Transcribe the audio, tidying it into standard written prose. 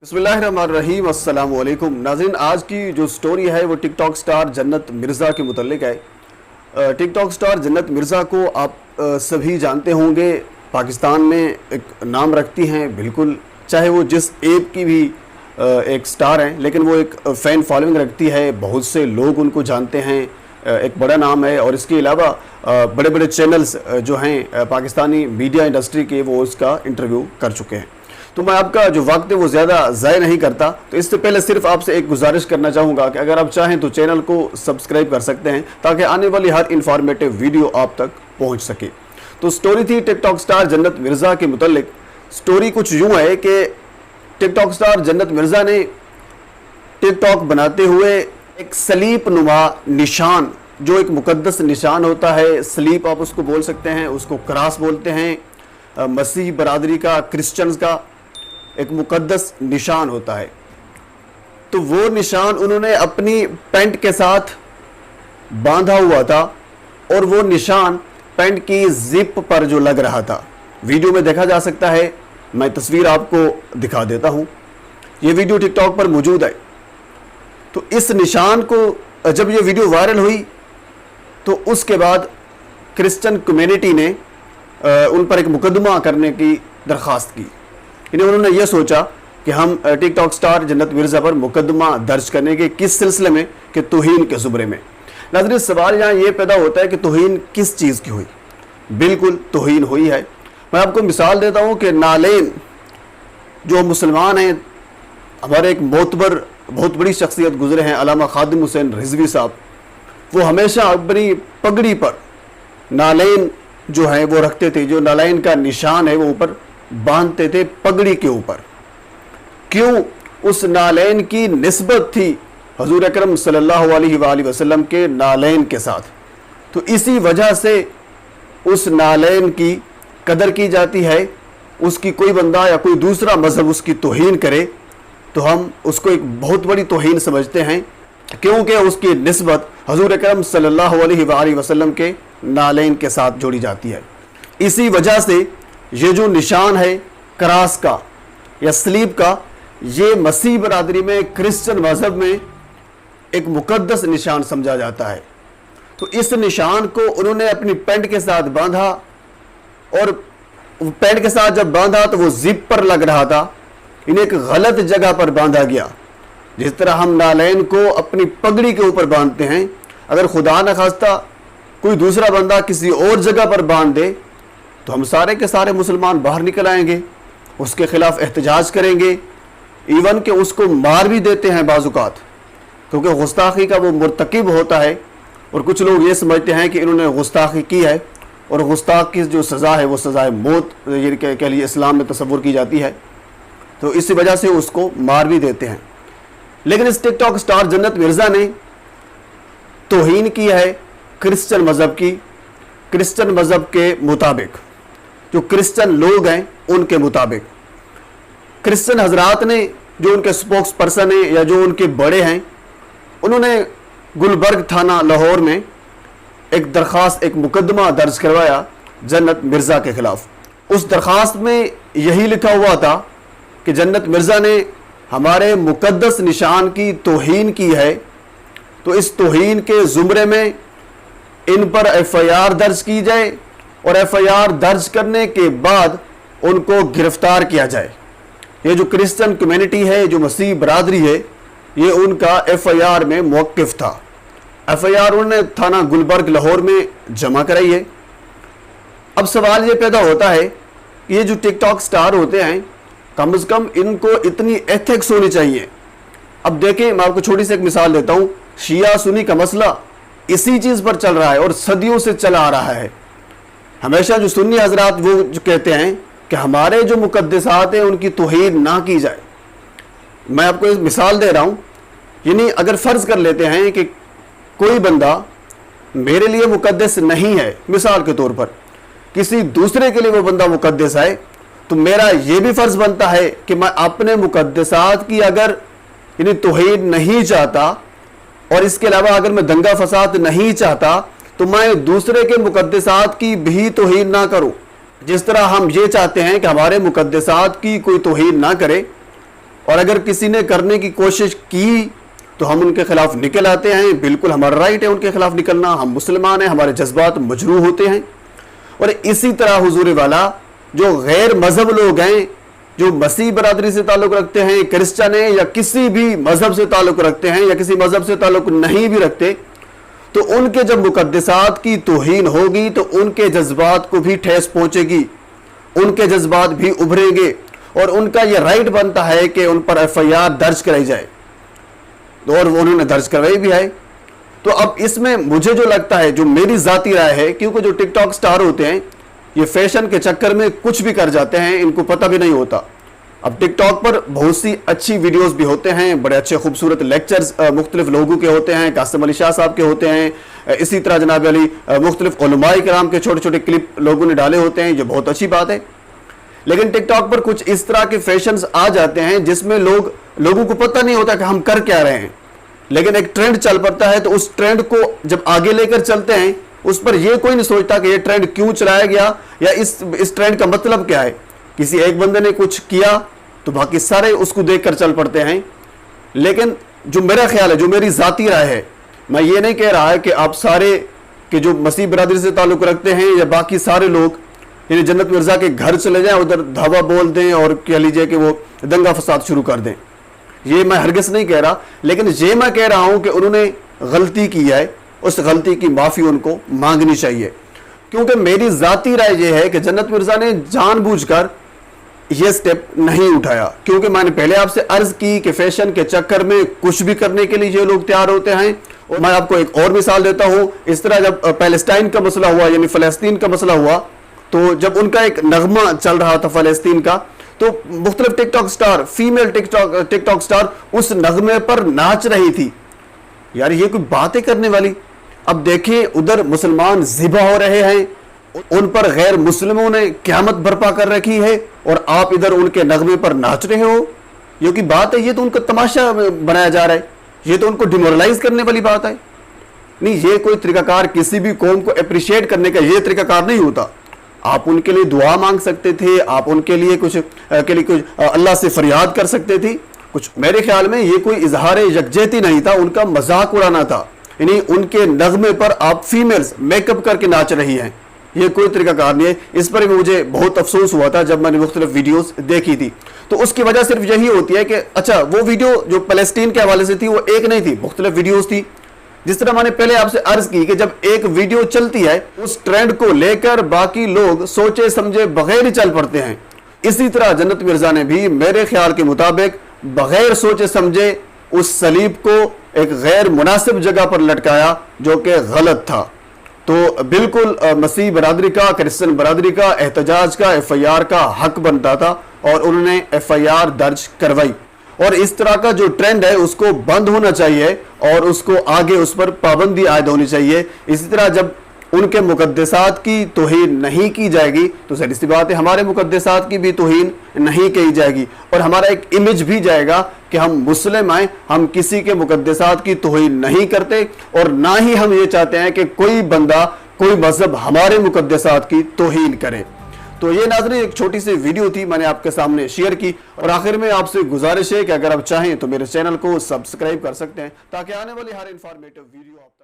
बिस्मिल्लाहिर्रहमानिर्रहीम अस्सलाम वालेकुम नाज़रीन। आज की जो स्टोरी है वो टिकटॉक स्टार जन्नत मिर्ज़ा के मुतल्लिक है। टिकटॉक स्टार जन्नत मिर्ज़ा को आप सभी जानते होंगे, पाकिस्तान में एक नाम रखती हैं बिल्कुल, चाहे वो जिस ऐप की भी एक स्टार हैं, लेकिन वो एक फ़ैन फॉलोइंग रखती है, बहुत से लोग उनको जानते हैं, एक बड़ा नाम है। और इसके अलावा बड़े बड़े चैनल्स जो हैं पाकिस्तानी मीडिया इंडस्ट्री के, वो उसका इंटरव्यू कर चुके हैं। तो मैं आपका जो वक्त है वो ज़्यादा ज़ाय नहीं करता, तो इससे पहले सिर्फ आपसे एक गुजारिश करना चाहूँगा कि अगर आप चाहें तो चैनल को सब्सक्राइब कर सकते हैं ताकि आने वाली हर इन्फॉर्मेटिव वीडियो आप तक पहुँच सके। तो स्टोरी थी टिकटॉक स्टार जन्नत मिर्ज़ा के मुतल्लिक। स्टोरी कुछ यूँ है कि टिकटॉक स्टार जन्नत मिर्ज़ा ने टिकटॉक बनाते हुए एक सलीब नुमा निशान, जो एक मुकद्दस निशान होता है, सलीब आप उसको बोल सकते हैं, उसको क्रॉस बोलते हैं, मसीह बरादरी का, क्रिश्चियंस का एक मुकद्दस निशान होता है। तो वो निशान उन्होंने अपनी पैंट के साथ बांधा हुआ था और वो निशान पैंट की जिप पर जो लग रहा था, वीडियो में देखा जा सकता है। मैं तस्वीर आपको दिखा देता हूँ, ये वीडियो टिकटॉक पर मौजूद है। तो इस निशान को जब ये वीडियो वायरल हुई तो उसके बाद क्रिश्चियन कम्युनिटी ने उन पर एक मुकदमा करने की दरख्वास्त की। उन्होंने ये सोचा कि हम टिकटॉक स्टार जन्नत मिर्ज़ा पर मुकदमा दर्ज करने के किस सिलसिले में, कि तौहीन के ज़ुमरे में। नाज़रीन, सवाल यहाँ ये पैदा होता है कि तौहीन किस चीज़ की हुई? बिल्कुल तौहीन हुई है। मैं आपको मिसाल देता हूँ कि नालेन जो मुसलमान हैं, हमारे एक मोतबर बहुत बड़ी शख्सियत गुजरे हैं, अल्लामा खादिम हुसैन रिजवी साहब, वो हमेशा अपनी पगड़ी पर नालेन जो है वो रखते थे। जो नालेन का निशान है वो ऊपर बांधते थे पगड़ी के ऊपर। क्यों? उस नालेन की निस्बत थी हजूर अकरम सल्लल्लाहु अलैहि वसल्लम के नालेन के साथ। तो इसी वजह से उस नालेन की कदर की जाती है। उसकी कोई बंदा या कोई दूसरा मजहब उसकी तौहीन करे तो हम उसको एक बहुत बड़ी तौहीन समझते हैं, क्योंकि उसकी निस्बत हजूर अकरम सल्लल्लाहु अलैहि वसल्लम के नालेन के साथ जोड़ी जाती है। इसी वजह से ये जो निशान है क्रॉस का या सलीब का, ये मसीह बरादरी में, क्रिश्चियन मजहब में एक मुकद्दस निशान समझा जाता है। तो इस निशान को उन्होंने अपनी पैंट के साथ बांधा, और पैंट के साथ जब बांधा तो वो जिप पर लग रहा था, इन्हें एक गलत जगह पर बांधा गया। जिस तरह हम नालेन को अपनी पगड़ी के ऊपर बांधते हैं, अगर खुदा न खास्ता कोई दूसरा बंदा किसी और जगह पर बांध दे तो हम सारे के सारे मुसलमान बाहर निकल आएंगे, उसके खिलाफ एहतजाज करेंगे, इवन कि उसको मार भी देते हैं बाज़ुकात, क्योंकि गुस्ताखी का वो मुर्तकिब होता है। और कुछ लोग ये समझते हैं कि इन्होंने गुस्ताखी की है, और गुस्ताख की जो सज़ा है वो सज़ाए मौत के लिए इस्लाम में तस्वुर की जाती है, तो इसी वजह से उसको मार भी देते हैं। लेकिन इस टिकटॉक स्टार जन्नत मिर्ज़ा ने तौहीन की है क्रिश्चियन मज़हब की, क्रिश्चियन मज़हब के मुताबिक, जो क्रिश्चियन लोग हैं उनके मुताबिक। क्रिश्चियन हजरात ने, जो उनके स्पोक्स पर्सन हैं या जो उनके बड़े हैं, उन्होंने गुलबर्ग थाना लाहौर में एक दरख्वास्त, एक मुकदमा दर्ज करवाया जन्नत मिर्ज़ा के ख़िलाफ़। उस दरख्वास्त में यही लिखा हुआ था कि जन्नत मिर्ज़ा ने हमारे मुकद्दस निशान की तौहीन की है, तो इस तौहीन के ज़ुमरे में इन पर FIR दर्ज की जाए, और FIR दर्ज करने के बाद उनको गिरफ्तार किया जाए। ये जो क्रिश्चियन कम्युनिटी है, जो मसीह बरादरी है, ये उनका FIR में मौक़िफ़ था। FIR उन्होंने थाना गुलबर्ग लाहौर में जमा कराई है। अब सवाल ये पैदा होता है कि ये जो टिकटॉक स्टार होते हैं, कम से कम इनको इतनी एथिक्स होनी चाहिए। अब देखें, मैं आपको छोटी सी एक मिसाल देता हूँ। शिया सुन्नी का मसला इसी चीज़ पर चल रहा है और सदियों से चला आ रहा है। हमेशा जो सुन्नी हजरात वो जो कहते हैं कि हमारे जो मुकद्दसात हैं उनकी तौहीन ना की जाए। मैं आपको एक मिसाल दे रहा हूँ, यानी अगर फ़र्ज़ कर लेते हैं कि कोई बंदा मेरे लिए मुकद्दस नहीं है, मिसाल के तौर पर किसी दूसरे के लिए वो बंदा मुकद्दस है, तो मेरा ये भी फ़र्ज़ बनता है कि मैं अपने मुकद्दसात की अगर यानी तौहीन नहीं चाहता, और इसके अलावा अगर मैं दंगा फसाद नहीं चाहता, तो मैं दूसरे के मुकद्दसात की भी तौहीन ना करूं। जिस तरह हम ये चाहते हैं कि हमारे मुकद्दसात की कोई तौहीन ना करे, اور اگر کسی نے کرنے کی کوشش کی تو ہم ان کے خلاف نکل آتے ہیں. بالکل ہمارا رائٹ ہے ان کے خلاف نکلنا, ہم مسلمان ہیں, ہمارے جذبات مجروح ہوتے ہیں. اور اسی طرح حضور والا جو غیر مذہب لوگ ہیں, جو مسیح برادری سے تعلق رکھتے ہیں, کرسچن ہیں, یا کسی بھی مذہب سے تعلق رکھتے ہیں, یا کسی مذہب سے تعلق نہیں بھی رکھتے, تو ان کے جب مقدسات کی توہین ہوگی تو ان کے جذبات کو بھی ٹھیس پہنچے گی, ان کے جذبات بھی ابھریں گے, اور ان کا یہ رائٹ بنتا ہے کہ ان پر ایف آئی آر درج کرائی جائے, اور وہ انہوں نے درج کروائی بھی ہے. تو اب اس میں مجھے جو لگتا ہے, جو میری ذاتی رائے ہے, کیونکہ جو ٹک ٹاک سٹار ہوتے ہیں یہ فیشن کے چکر میں کچھ بھی کر جاتے ہیں, ان کو پتہ بھی نہیں ہوتا. اب ٹک ٹاک پر بہت سی اچھی ویڈیوز بھی ہوتے ہیں, بڑے اچھے خوبصورت لیکچرز مختلف لوگوں کے ہوتے ہیں, قاسم علی شاہ صاحب کے ہوتے ہیں, اسی طرح جناب علی مختلف علماء کرام کے چھوٹے چھوٹے کلپ لوگوں نے ڈالے ہوتے ہیں, جو بہت اچھی بات ہے. لیکن ٹک ٹاک پر کچھ اس طرح کے فیشنز آ جاتے ہیں جس میں لوگوں کو پتہ نہیں ہوتا کہ ہم کر کیا رہے ہیں, لیکن ایک ٹرینڈ چل پڑتا ہے, تو اس ٹرینڈ کو جب آگے لے کر چلتے ہیں اس پر یہ کوئی نہیں سوچتا کہ یہ ٹرینڈ کیوں چلایا گیا, یا اس ٹرینڈ کا مطلب کیا ہے. کسی ایک بندے نے کچھ کیا تو باقی سارے اس کو دیکھ کر چل پڑتے ہیں. لیکن جو میرا خیال ہے, جو میری ذاتی رائے ہے, میں یہ نہیں کہہ رہا ہے کہ آپ سارے کہ جو مسیح برادری سے تعلق رکھتے ہیں یا باقی سارے لوگ یعنی جنت مرزا کے گھر چلے جائیں, ادھر دھاوا بول دیں اور کہہ لیجئے کہ وہ دنگا فساد شروع کر دیں. یہ میں ہرگز نہیں کہہ رہا, لیکن یہ میں کہہ رہا ہوں کہ انہوں نے غلطی کی ہے, اس غلطی کی معافی ان کو مانگنی چاہیے. کیونکہ میری ذاتی رائے یہ ہے کہ جنت مرزا نے جان بوجھ کر یہ سٹیپ نہیں اٹھایا, کیونکہ میں نے پہلے آپ سے عرض کی کہ فیشن کے چکر میں کچھ بھی کرنے کے لیے یہ لوگ تیار ہوتے ہیں. اور میں آپ کو ایک اور مثال دیتا ہوں. اس طرح جب پیلسٹائن کا مسئلہ ہوا, یعنی فلسطین کا مسئلہ ہوا, تو جب ان کا ایک نغمہ چل رہا تھا فلسطین کا, تو مختلف ٹک ٹاک سٹار, فیمیل ٹک ٹاک سٹار اس نغمے پر ناچ رہی تھی. یار یہ کوئی باتیں کرنے والی. اب دیکھیں ادھر مسلمان ذبح ہو رہے ہیں, ان پر غیر مسلموں نے قیامت برپا کر رکھی ہے, اور آپ ادھر ان کے نغمے پر ناچ رہے ہو. یہ کوئی بات ہے؟ یہ تو ان کا تماشا بنایا جا رہا ہے, یہ تو ان کو ڈیمورلائز کرنے والی بات ہے. نہیں, یہ کوئی طریقہ کار کسی بھی قوم کو اپریشیٹ کرنے کا یہ طریقہ کار نہیں ہوتا. آپ ان کے لیے دعا مانگ سکتے تھے, آپ ان کے لیے کچھ اللہ سے فریاد کر سکتے تھے کچھ. میرے خیال میں یہ کوئی اظہار یکجہتی نہیں تھا, ان کا مذاق اڑانا تھا. یعنی ان کے نغمے پر آپ فیمیلز میک اپ کر کے ناچ رہی ہیں, یہ کوئی طریقہ کار نہیں ہے. اس پر مجھے بہت افسوس ہوا تھا جب میں نے مختلف ویڈیوز دیکھی تھی. تو اس کی وجہ صرف یہی ہوتی ہے کہ اچھا وہ ویڈیو جو فلسطین کے حوالے سے تھی وہ ایک نہیں تھی, مختلف ویڈیوز تھی. جس طرح میں نے پہلے آپ سے عرض کی کہ جب ایک ویڈیو چلتی ہے اس ٹرینڈ کو لے کر باقی لوگ سوچے سمجھے بغیر ہی چل پڑتے ہیں. اسی طرح جنت مرزا نے بھی میرے خیال کے مطابق بغیر سوچے سمجھے اس صلیب کو ایک غیر مناسب جگہ پر لٹکایا جو کہ غلط تھا. تو بالکل مسیح برادری کا, کرسچن برادری کا احتجاج کا, ایف آئی آر کا حق بنتا تھا, اور انہوں نے ایف آئی آر درج کروائی. اور اس طرح کا جو ٹرینڈ ہے اس کو بند ہونا چاہیے, اور اس کو آگے اس پر پابندی عائد ہونی چاہیے. اسی طرح جب ان کے مقدسات کی توہین نہیں کی جائے گی تو ظاہر سی بات ہے ہمارے مقدسات کی بھی توہین نہیں کی جائے گی, اور ہمارا ایک امیج بھی جائے گا کہ ہم مسلم ہیں, ہم کسی کے مقدسات کی توہین نہیں کرتے, اور نہ ہی ہم یہ چاہتے ہیں کہ کوئی بندہ کوئی مذہب ہمارے مقدسات کی توہین کرے. تو یہ ناظرین ایک چھوٹی سی ویڈیو تھی, میں نے آپ کے سامنے شیئر کی. اور آخر میں آپ سے گزارش ہے کہ اگر آپ چاہیں تو میرے چینل کو سبسکرائب کر سکتے ہیں تاکہ آنے والی ہر انفارمیٹو ویڈیو آپ